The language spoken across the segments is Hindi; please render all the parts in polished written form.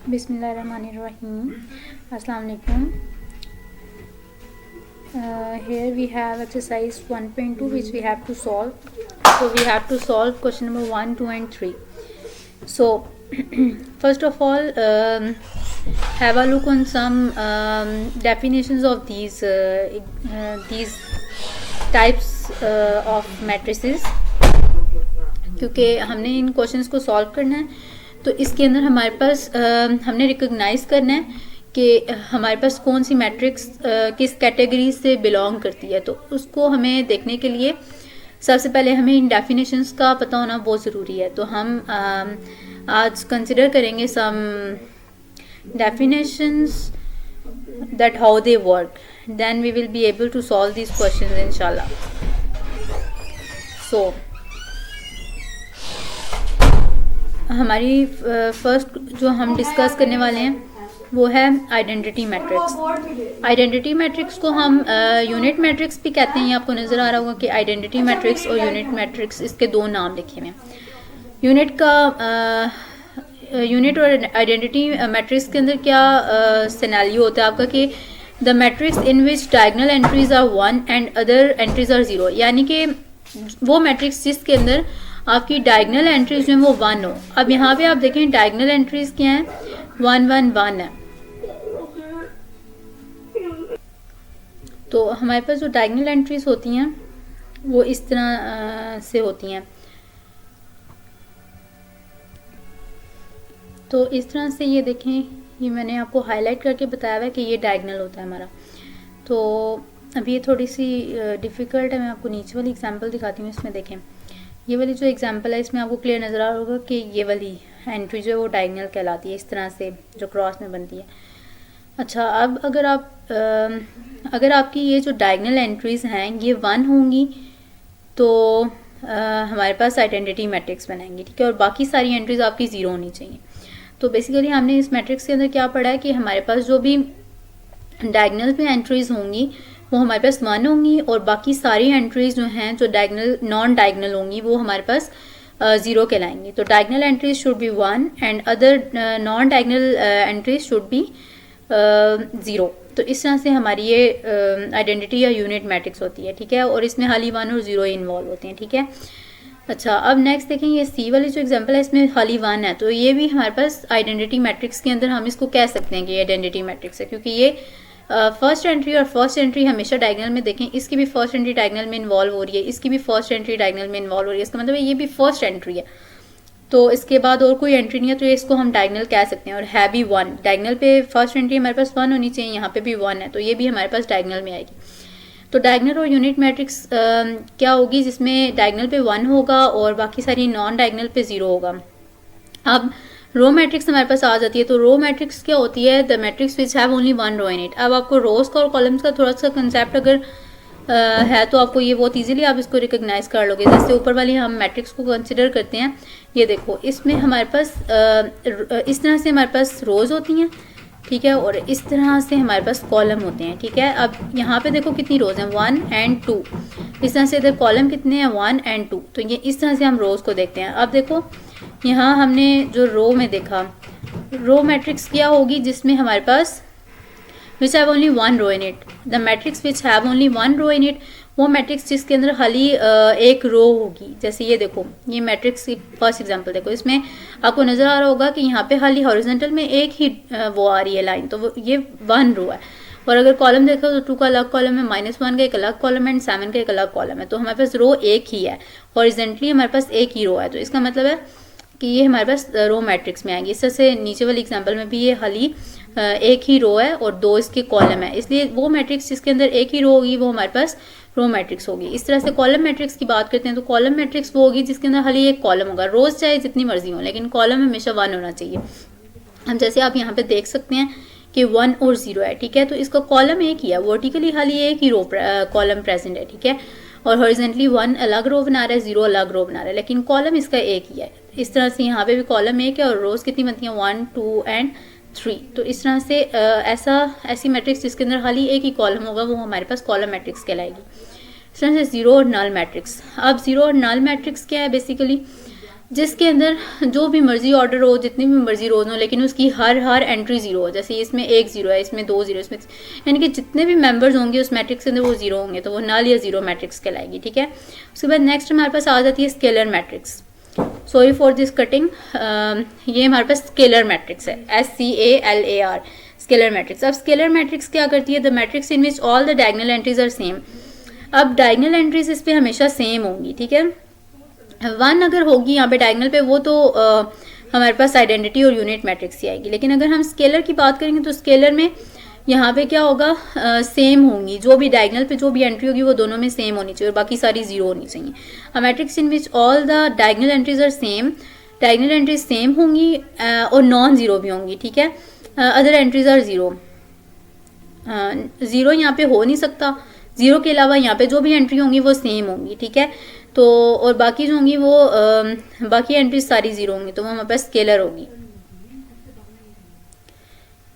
Bismillahirrahmanirrahim. Assalamu alaikum. Here we have exercise 1.2 which we have to solve. So we have to solve question number 1, 2 and 3. So first of all, have a look on some definitions of these types of matrices. क्योंकि हमने इन क्वेश्चंस को सॉल्व करना है तो इसके अंदर हमारे पास हमने रिकॉग्नाइज करना है कि हमारे पास कौन सी मैट्रिक्स किस कैटेगरी से बिलोंग करती है। तो उसको हमें देखने के लिए सबसे पहले हमें इन डेफिनेशंस का पता होना बहुत ज़रूरी है। तो हम आज कंसिडर करेंगे some definitions that how they work, then we will be able to solve this questions इंशाल्लाह। सो हमारी फर्स्ट जो हम डिस्कस करने वाले हैं वो है आइडेंटिटी मैट्रिक्स। आइडेंटिटी मैट्रिक्स को हम यूनिट मैट्रिक्स भी कहते हैं। ये आपको नज़र आ रहा होगा कि आइडेंटिटी मैट्रिक्स और यूनिट मैट्रिक्स, इसके दो नाम लिखे हुए हैं। यूनिट और आइडेंटिटी मैट्रिक्स के अंदर क्या सिनेरियो होता है आपका कि the matrix in which diagonal entries are 1 and other entries are 0, यानी कि वो मैट्रिक्स जिसके अंदर आपकी डायगोनल एंट्रीज जो है वो 1 हो। अब यहाँ पे आप देखें डायगोनल एंट्रीज क्या है, 1 1 1 है। तो हमारे पास जो डायगोनल एंट्रीज होती हैं वो इस तरह से होती हैं। तो इस तरह से ये देखें, ये मैंने आपको हाईलाइट करके बताया हुआ है कि ये डायगोनल होता है हमारा। तो अभी ये थोड़ी सी डिफ़िकल्ट है, मैं आपको नीचे वाली एग्जांपल दिखाती हूँ। इसमें देखें, ये वाली जो एग्जांपल है इसमें आपको क्लियर नज़र आ रहा होगा कि ये वाली एंट्री जो है वो डायगोनल कहलाती है, इस तरह से जो क्रॉस में बनती है। अच्छा, अब अगर आपकी ये जो डायगोनल एंट्रीज़ हैं ये 1 होंगी तो हमारे पास आइडेंटिटी मैट्रिक्स बनाएंगे, ठीक है, और बाकी सारी एंट्रीज़ आपकी 0 होनी चाहिए। तो बेसिकली हमने इस मैट्रिक्स के अंदर क्या पढ़ा है कि हमारे पास जो भी डायगोनल पे एंट्रीज़ होंगी वो हमारे पास 1 होंगी और बाकी सारी एंट्रीज जो हैं जो डायगोनल नॉन डायगोनल होंगी वो हमारे पास 0 कहलाएंगी। तो diagonal entries should be 1 and other non diagonal entries should be 0। तो इस तरह से हमारी ये आइडेंटिटी या यूनिट मैट्रिक्स होती है, ठीक है, और इसमें खाली 1 और 0 इन्वॉल्व होते हैं, ठीक है। अच्छा, अब नेक्स्ट देखें, ये सी वाली जो एग्जांपल है इसमें खाली 1 है, तो ये भी हमारे पास आइडेंटिटी मैट्रिक्स के अंदर हम इसको कह सकते हैं कि ये आइडेंटिटी मैट्रिक्स है, क्योंकि ये फर्स्ट एंट्री और फर्स्ट एंट्री हमेशा डायगोनल में देखें, इसकी भी फर्स्ट एंट्री डायगोनल में इन्वॉल्व हो रही है, इसकी भी फर्स्ट एंट्री डायगोनल में इन्वॉल्व हो रही है, इसका मतलब है ये भी फर्स्ट एंट्री है। तो इसके बाद और कोई एंट्री नहीं है, तो इसको हम डायगोनल कह सकते हैं। और है भी 1, डायगोनल पे फर्स्ट एंट्री हमारे पास 1 होनी चाहिए, यहाँ पे भी 1 है, तो ये भी हमारे पास डायगोनल में आएगी। तो डायगोनल और यूनिट मैट्रिक्स क्या होगी, जिसमें डायगोनल पे 1 होगा और बाकी सारी नॉन डायगोनल पे 0 होगा। अब रो मैट्रिक्स हमारे पास आ जाती है। तो रो मैट्रिक्स क्या होती है, the matrix which have only 1 row in it. अब आपको रोज का और कॉलम्स का थोड़ा सा कंसेप्ट अगर है तो आपको ये बहुत इजीली आप इसको रिकॉग्नाइज कर लोगे। जैसे ऊपर वाली हम मैट्रिक्स को कंसिडर करते हैं, ये देखो इसमें हमारे पास इस तरह से हमारे पास रोज होती हैं, ठीक है, और इस तरह से हमारे पास कॉलम होते हैं, ठीक है। अब यहाँ पे देखो कितनी रोज हैं, 1 एंड 2। इस तरह से इधर कॉलम कितने हैं, 1 एंड 2। तो ये इस तरह से हम रोज को देखते हैं। अब देखो यहाँ हमने जो रो में देखा, रो मैट्रिक्स क्या होगी जिसमें हमारे पास which have only 1 row in it. The matrix which have only 1 row in it, वो मैट्रिक्स जिसके अंदर खाली एक रो होगी। जैसे ये देखो, ये मैट्रिक्स की फर्स्ट एग्जांपल देखो, इसमें आपको नज़र आ रहा होगा कि यहाँ पे खाली हॉरिजॉन्टल में एक ही वो आ रही है लाइन, तो वो ये 1 रो है। और अगर कॉलम देखो तो 2 का अलग कॉलम है, -1 का एक अलग कॉलम है एंड 7 का एक अलग कॉलम है। तो हमारे पास रो एक ही है, हॉरिजॉन्टली हमारे पास एक ही रो है। तो इसका मतलब है कि ये हमारे पास रो मैट्रिक्स में आएंगे। इस तरह से नीचे वाली एग्जांपल में भी ये खाली एक ही रो है और 2 इसके कॉलम है, इसलिए वो मैट्रिक्स जिसके अंदर एक ही रो होगी वो हमारे पास रो मैट्रिक्स होगी। इस तरह से कॉलम मैट्रिक्स की बात करते हैं तो कॉलम मैट्रिक्स वो होगी जिसके अंदर खाली एक कॉलम होगा। रोज चाहे जितनी मर्जी हो, लेकिन कॉलम हमेशा 1 होना चाहिए। हम जैसे आप यहाँ पे देख सकते हैं कि 1 और 0 है, ठीक है, तो इसका कॉलम एक ही है, वर्टिकली खाली एक ही रो कॉलम प्रेजेंट है, ठीक है, और हॉरिजॉन्टली 1 अलग रो बना रहा है, 0 अलग रो बना रहा है, लेकिन कॉलम इसका एक ही है। इस तरह से यहाँ पे भी कॉलम एक है और रोज कितनी बनती हैं, 1 2 एंड 3। तो इस तरह से ऐसी मैट्रिक्स जिसके अंदर खाली एक ही कॉलम होगा वो हमारे पास कॉलम मैट्रिक्स कहलाएगी। इस तरह से 0 और नल मैट्रिक्स। अब 0 और नल मैट्रिक्स क्या है, बेसिकली जिसके अंदर जो भी मर्जी ऑर्डर हो, जितनी भी मर्जी रोज हो, लेकिन उसकी हर एंट्री जीरो हो। जैसे इसमें 1 जीरो है, इसमें 2 जीरो, इसमें यानी कि जितने भी मेंबर्स होंगे उस मैट्रिक्स के अंदर वो जीरो होंगे, तो वो नल या जीरो मैट्रिक्स कहलाएगी। ठीक है, उसके बाद नेक्स्ट हमारे पास आ जाती है scalar matrix. Sorry for this cutting, ये हमारे पास स्केलर मैट्रिक्स है, SCALAR, स्केलर मैट्रिक्स। अब स्केलर मैट्रिक्स क्या करती है? The matrix in which all the diagonal entries are same. अब डायगोनल एंट्रीज इस पे हमेशा सेम होंगी। ठीक है, 1 अगर होगी यहाँ पे डायगोनल पे, वो तो हमारे पास आइडेंटिटी और यूनिट मैट्रिक्स ही आएगी। लेकिन अगर हम स्केलर की बात करेंगे तो स्केलर में यहाँ पे क्या होगा? सेम होंगी, जो भी डायगोनल पे जो भी एंट्री होगी वो दोनों में सेम होनी चाहिए और बाकी सारी जीरो होनी चाहिए। A matrix in which all the diagonal entries are same, diagonal entries same होंगी और नॉन जीरो भी होंगी। ठीक है, other entries are zero, zero यहाँ पे हो नहीं सकता। जीरो के अलावा यहाँ पे जो भी एंट्री होंगी वो सेम होंगी। ठीक है, तो और बाकी जो होंगी वो बाकी एंट्रीज सारी जीरो होंगी, तो वो हमारे पास स्केलर होगी।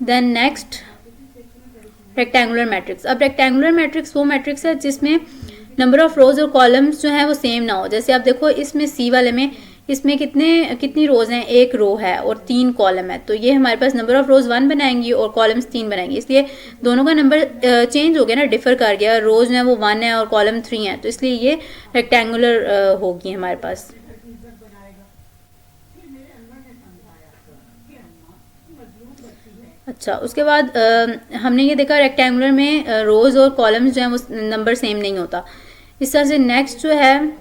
Then next rectangular matrix. अब रेक्टेंगुलर मैट्रिक्स वो मैट्रिक्स है जिसमें नंबर ऑफ रोज और कॉलम्स जो है वो सेम ना हो। जैसे आप देखो इसमें सी वाले में, इसमें कितनी रोज हैं? 1 रो है और 3 कॉलम है, तो ये हमारे पास नंबर ऑफ रोज 1 बनाएंगी और कॉलम्स 3 बनाएंगी, इसलिए दोनों का नंबर चेंज हो गया ना, डिफर कर गया। रोज है वो 1 है और कॉलम 3 है, तो इसलिए ये रेक्टेंगुलर होगी हमारे पास। अच्छा, उसके बाद हमने ये देखा रेक्टेंगुलर में रोज और कॉलम्स जो है वो नंबर सेम नहीं होता। इस तरह से नेक्स्ट जो है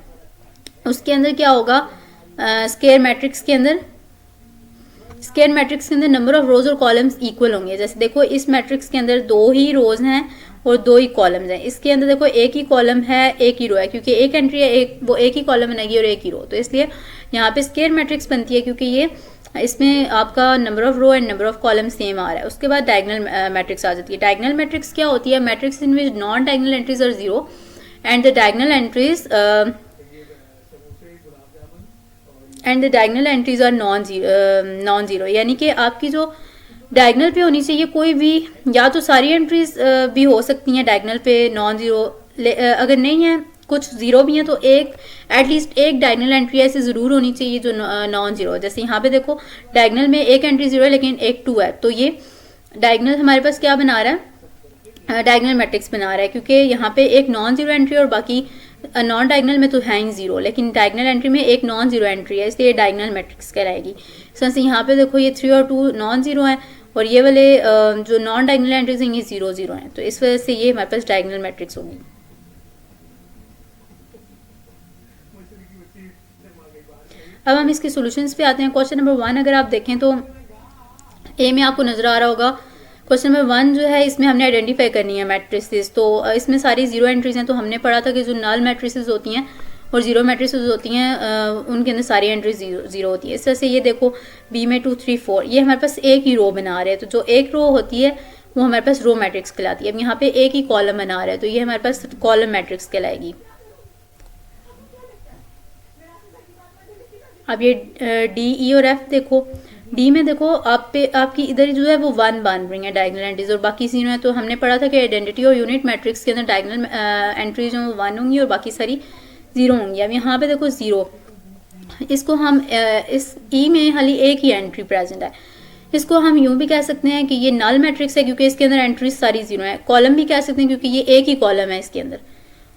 उसके अंदर क्या होगा? स्क्वायर मैट्रिक्स के अंदर, स्क्वायर मैट्रिक्स के अंदर नंबर ऑफ रोज और कॉलम्स इक्वल होंगे। जैसे देखो इस मैट्रिक्स के अंदर 2 ही रोज हैं और 2 ही कॉलम्स हैं। इसके अंदर देखो 1 ही कॉलम है, 1 ही रो है, क्योंकि एक एंट्री है, वो 1 ही कॉलम बनेगी और 1 ही रो, तो इसलिए यहाँ पे स्क्वायर मैट्रिक्स बनती है, क्योंकि ये इसमें आपका number of row and number of column same आ रहा है। उसके बाद डायगोनल मैट्रिक्स आ जाती है। डायगोनल मैट्रिक्स क्या होती है? Matrix in which non diagonal entries are zero and the diagonal entries are non zero, यानी कि आपकी जो डायगोनल पे होनी चाहिए कोई भी, या तो सारी एंट्रीज भी हो सकती हैं डायगोनल पे नॉन जीरो, अगर नहीं है कुछ जीरो भी हैं तो एक एटलीस्ट एक डायगोनल एंट्री ऐसी जरूर होनी चाहिए जो नॉन जीरो। जैसे यहाँ पे देखो डायगोनल में एक एंट्री जीरो है लेकिन एक 2 है, तो ये डायगोनल हमारे पास क्या बना रहा है? डायगोनल मैट्रिक्स बना रहा है, क्योंकि यहाँ पे एक नॉन जीरो एंट्री और बाकी नॉन डायगोनल में तो है ही जीरो, लेकिन डायगोनल एंट्री में एक नॉन जीरो एंट्री है, इसलिए डायगोनल मैट्रिक्स कहलाएगी। जैसे यहाँ पे देखो ये 3 और 2 नॉन जीरो हैं और ये वाले जो नॉन डायगोनल एंट्रीज हैं ये 0 0 हैं, तो इस वजह से ये हमारे पास डायगोनल मैट्रिक्स होगी। अब हम इसके सॉल्यूशंस पे आते हैं। क्वेश्चन नंबर 1 अगर आप देखें तो ए में आपको नजर आ रहा होगा। क्वेश्चन नंबर 1 जो है इसमें हमने आइडेंटिफाई करनी है मैट्रिसेस, तो इसमें सारी जीरो एंट्रीज हैं, तो हमने पढ़ा था कि जो नल मैट्रिसेस होती हैं और जीरो मैट्रिसेस होती हैं उनके अंदर सारी एंट्रीज जीरो होती है। इस तरह से ये देखो बी में 2 3 4 ये हमारे पास एक ही रो बना रहे हैं, तो जो एक रो होती है वो हमारे पास रो मैट्रिक्स कहलाती है। अब यहाँ पे एक ही कॉलम बना रहा है तो ये हमारे पास कॉलम मैट्रिक्स कहलाएगी। अब ये डी ई और एफ देखो, डी में देखो आपकी इधर जो है वो 1 बन रही है डायगोनल एंट्रीज और बाकी 0 है, तो हमने पढ़ा था कि आइडेंटिटी और यूनिट मैट्रिक्स के अंदर डायगोनल एंट्रीज जो 1 होंगी और बाकी सारी 0 होंगी। अब यहाँ पे देखो 0, इसको हम इस ई में खाली एक ही एंट्री प्रेजेंट है, इसको हम यूं भी कह सकते हैं कि ये नल मैट्रिक्स है क्योंकि इसके अंदर एंट्रीज सारी 0 है। कॉलम भी कह सकते हैं क्योंकि ये एक ही कॉलम है इसके अंदर,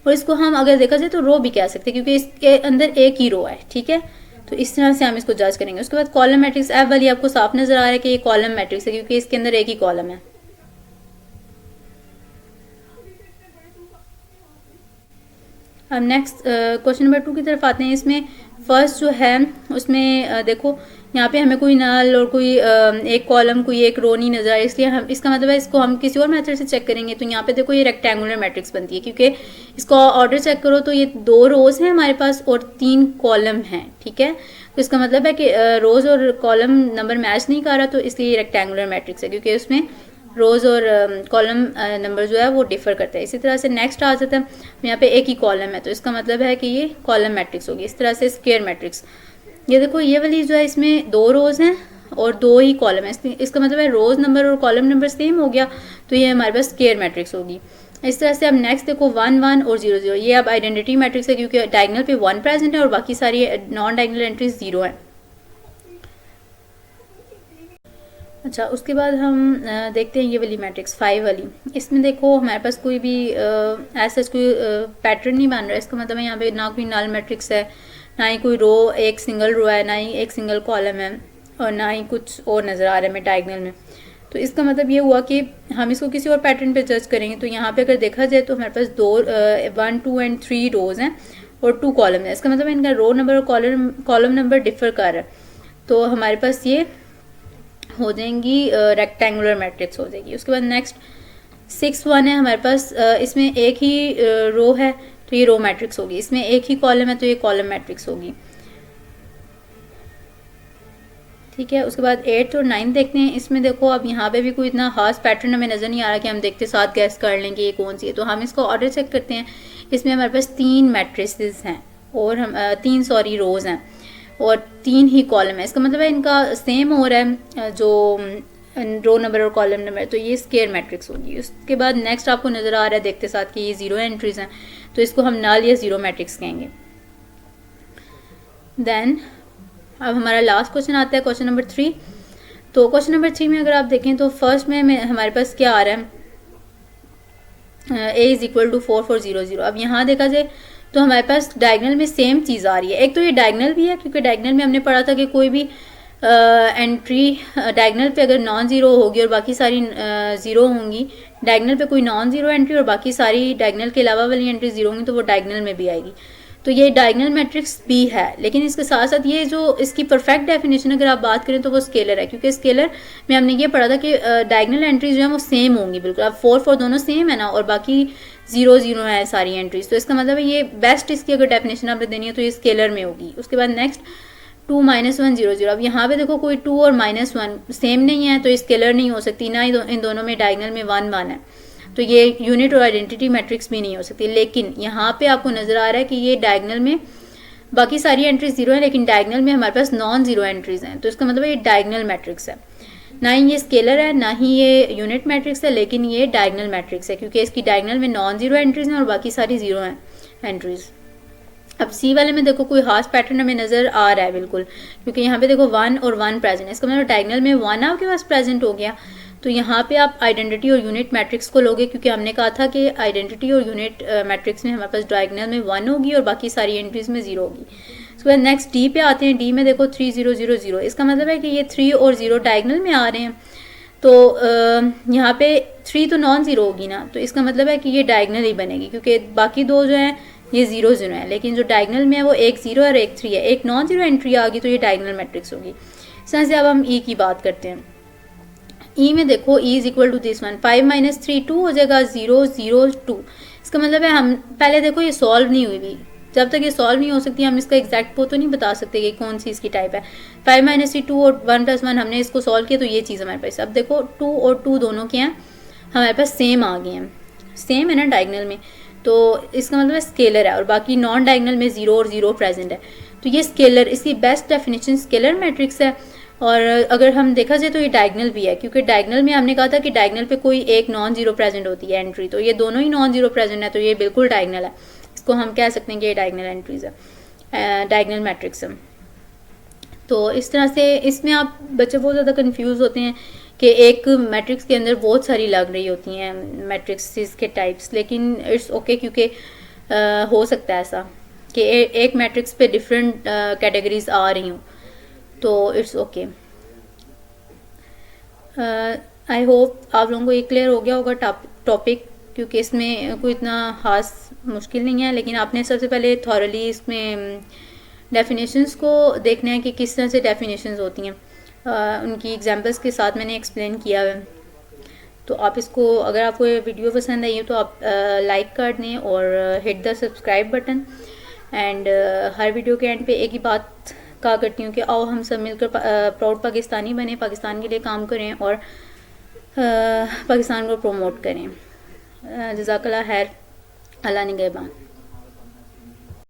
और इसको हम अगर देखा जाए तो रो भी कह सकते हैं क्योंकि इसके अंदर एक ही रो है। ठीक है, तो इस तरह से हम इसको जज करेंगे। उसके बाद कॉलम मैट्रिक्स एफ वाली आपको साफ नजर आ रहा है कि ये कॉलम मैट्रिक्स है क्योंकि इसके अंदर एक ही कॉलम है। अब नेक्स्ट क्वेश्चन नंबर 2 की तरफ आते हैं। इसमें फर्स्ट जो है उसमें देखो यहाँ पे हमें कोई नल और कोई एक कॉलम कोई एक रो नहीं नजर आ रहा है, इसलिए हम इसका मतलब है इसको हम किसी और मेथड से चेक करेंगे। तो यहाँ पे देखो ये रेक्टेंगुलर मैट्रिक्स बनती है क्योंकि इसको ऑर्डर चेक करो तो ये 2 रोज हैं हमारे पास और 3 कॉलम हैं। ठीक है, तो इसका मतलब है कि रोज और कॉलम नंबर मैच नहीं कर रहा, तो इसलिए ये रेक्टेंगुलर मैट्रिक्स है क्योंकि उसमें रोज और कॉलम नंबर जो है वो डिफर करता है। इसी तरह से नेक्स्ट आ जाता है, यहाँ पे एक ही कॉलम है तो इसका मतलब है कि ये कॉलम मैट्रिक्स होगी। इस तरह से स्क्वायर मैट्रिक्स, ये देखो ये वाली जो है इसमें 2 रोज हैं और 2 ही कॉलम है, इसका मतलब है रोज नंबर और कॉलम नंबर सेम हो गया, तो ये हमारे पास स्क्वायर मैट्रिक्स होगी। इस तरह से अब नेक्स्ट देखो 1 1 और 0 0, ये अब आइडेंटिटी मैट्रिक्स है क्योंकि डायगनल पे 1 प्रेजेंट है और बाकी सारी नॉन डायगनल एंट्रीज 0 है। अच्छा, उसके बाद हम देखते हैं ये वाली मैट्रिक्स 5 वाली। इसमें देखो हमारे पास कोई भी ऐसा कोई पैटर्न नहीं बन रहा है। इसका मतलब है यहाँ पे ना कोई नल मैट्रिक्स है, ना ही कोई रो, एक सिंगल रो है, ना ही एक सिंगल कॉलम है, और ना ही कुछ और नज़र आ रहा है हमें डायगनल में। तो इसका मतलब ये हुआ कि हम इसको किसी और पैटर्न पे जज करेंगे। तो यहाँ पे अगर देखा जाए तो हमारे पास 1 2 एंड 3 रोज़ हैं और 2 कॉलम है। इसका मतलब इनका रो नंबर और कॉलम नंबर डिफर कर रहा है। तो हमारे पास ये हो जाएंगी रेक्टेंगुलर मैट्रिक्स हो जाएगी। उसके बाद नेक्स्ट 6 1 है हमारे पास, इसमें एक ही रो है तो ये रो मैट्रिक्स होगी, इसमें एक ही कॉलम है तो ये कॉलम मैट्रिक्स होगी। ठीक है, उसके बाद 8 और 9 देखते हैं। इसमें देखो अब यहाँ पे भी कोई इतना खास पैटर्न हमें नज़र नहीं आ रहा कि हम देखते साथ गैस कर लें कि ये कौन सी है। तो हम इसको ऑर्डर चेक करते हैं। इसमें हमारे पास 3 मैट्रिसेस हैं और हम 3 रोज़ हैं और 3 ही कॉलम है। इसका मतलब है इनका सेम हो रहा है जो रो नंबर और कॉलम नंबर, तो ये स्क्वायर मैट्रिक्स होगी। उसके बाद नेक्स्ट आपको नज़र आ रहा है देखते साथ कि ये 0 एंट्रीज हैं, तो इसको हम नल या 0 मैट्रिक्स कहेंगे। देन अब हमारा लास्ट क्वेश्चन आता है, क्वेश्चन नंबर 3। तो क्वेश्चन नंबर 3 में अगर आप देखें तो फर्स्ट में हमारे पास क्या आ रहा है, a इज़ इक्वल टू 4 4 0 0। अब यहाँ देखा जाए तो हमारे पास डायगनल में सेम चीज़ आ रही है। एक तो ये डायगनल भी है क्योंकि डायगनल में हमने पढ़ा था कि कोई भी एंट्री डायगनल पे अगर नॉन ज़ीरो होगी और बाकी सारी ज़ीरो होंगी, डायगनल पे कोई नॉन ज़ीरो एंट्री और बाकी सारी डायगनल के अलावा वाली एंट्री ज़ीरो होंगी तो वो डायगनल में भी आएगी। तो ये डायगनल मैट्रिक्स भी है। लेकिन इसके साथ साथ ये जो इसकी परफेक्ट डेफिनेशन अगर आप बात करें तो वो स्केलर है, क्योंकि स्केलर में हमने ये पढ़ा था कि डायगनल एंट्रीज जो है वो सेम होंगी बिल्कुल। अब 4 4 दोनों सेम है ना, और बाकी 0 0 है सारी एंट्रीज। तो इसका मतलब है ये बेस्ट इसकी अगर डेफिनेशन आपने देनी है तो ये स्केलर में होगी। उसके बाद नेक्स्ट 2 -1 0 0। अब यहाँ पे देखो कोई 2 और -1 सेम नहीं है तो ये स्केलर नहीं हो सकती, ना ही इन दोनों में डायगनल में 1 1 है, तो ये यूनिट और आइडेंटिटी मैट्रिक्स भी नहीं हो सकती। लेकिन यहाँ पे आपको नज़र आ रहा है कि ये डायगनल में बाकी सारी एंट्रीज 0 है लेकिन डायगनल में हमारे पास नॉन ज़ीरो एंट्रीज हैं, तो इसका मतलब ये डायगनल मैट्रिक्स है। ना ही ये स्केलर है ना ही ये यूनिट मैट्रिक्स है, लेकिन ये डायगनल मैट्रिक्स है क्योंकि इसकी डायगनल में नॉन ज़ीरो एंट्रीज हैं और बाकी सारी 0 हैं एंट्रीज। अब सी वाले में देखो कोई खास पैटर्न हमें नज़र आ रहा है बिल्कुल, क्योंकि यहाँ पे देखो 1 और 1 प्रेजेंट है। इसका मतलब डायगनल में 1 आपके पास प्रेजेंट हो गया। तो यहाँ पे आप आइडेंटिटी और यूनिट मैट्रिक्स को लोगे, क्योंकि हमने कहा था कि आइडेंटिटी और यूनिट मैट्रिक्स में हमारे पास डायगनल में 1 होगी और बाकी सारी एंट्रीज में 0 होगी। उसके बाद नेक्स्ट डी पे आते हैं। डी में देखो 3 0 0 0। इसका मतलब है कि ये 3 और 0 डायगनल में आ रहे हैं। तो यहाँ पे 3 तो नॉन ज़ीरो होगी ना, तो इसका मतलब है कि ये डायगनल ही बनेगी, क्योंकि बाकी दो जो हैं ये 0 0 है, लेकिन जो डायगनल में है वो एक 0 और एक 3 है। एक नॉन ज़ीरो एंट्री आ गई तो ये डायगनल मैट्रिक्स होगी। इस तरह से अब हम ई की बात करते हैं। ई में देखो E is equal to this one, 5 - 3 2 हो जाएगा 0 0 2। इसका मतलब है हम पहले देखो ये सॉल्व नहीं हुई भी, जब तक ये सॉल्व नहीं हो सकती हम इसका एग्जैक्ट वो तो नहीं बता सकते कि कौन सी इसकी टाइप है। 5 - 3 2 और 1 + 1 हमने इसको सॉल्व किया तो ये चीज़ हमारे पास। अब देखो 2 और 2 दोनों के हैं हमारे पास सेम आ गए हैं, सेम है ना डायगनल में, तो इसका मतलब स्केलर है और बाकी नॉन डायगनल में 0 और 0 प्रेजेंट है। तो ये स्केलर, इसकी बेस्ट डेफिनेशन स्केलर मैट्रिक्स है। और अगर हम देखा जाए तो ये डायगनल भी है, क्योंकि डायगनल में हमने कहा था कि डायगनल पे कोई एक नॉन ज़ीरो प्रेजेंट होती है एंट्री, तो ये दोनों ही नॉन ज़ीरो प्रेजेंट है, तो ये बिल्कुल डायगनल है। इसको हम कह सकते हैं कि ये डायगनल एंट्रीज है, डायगनल मैट्रिक्स है। तो इस तरह से इसमें आप बच्चे बहुत ज़्यादा कंफ्यूज होते हैं कि एक मैट्रिक्स के अंदर बहुत सारी लग रही होती हैं मैट्रिक्स के टाइप्स, लेकिन इट्स ओके क्योंकि हो सकता है ऐसा कि एक मैट्रिक्स पे डिफरेंट कैटेगरीज आ रही हूँ, तो इट्स ओके। आई होप आप लोगों को ये क्लियर हो गया होगा टॉपिक, क्योंकि इसमें कोई इतना खास मुश्किल नहीं है, लेकिन आपने सबसे पहले थॉरली इसमें डेफिनेशंस को देखना है कि किस तरह से डेफिनेशंस होती हैं। उनकी एग्जांपल्स के साथ मैंने एक्सप्लेन किया है। तो आप इसको, अगर आपको ये वीडियो पसंद आई है तो आप लाइक कर दें और hit the subscribe button. And her video के एंड पे एक ही बात कहा करती हूँ कि आओ हम सब मिलकर प्राउड पाकिस्तानी बने, पाकिस्तान के लिए काम करें और पाकिस्तान को प्रमोट करें। जज़ाकल्लाह खैर, अल्लाह निगहबान।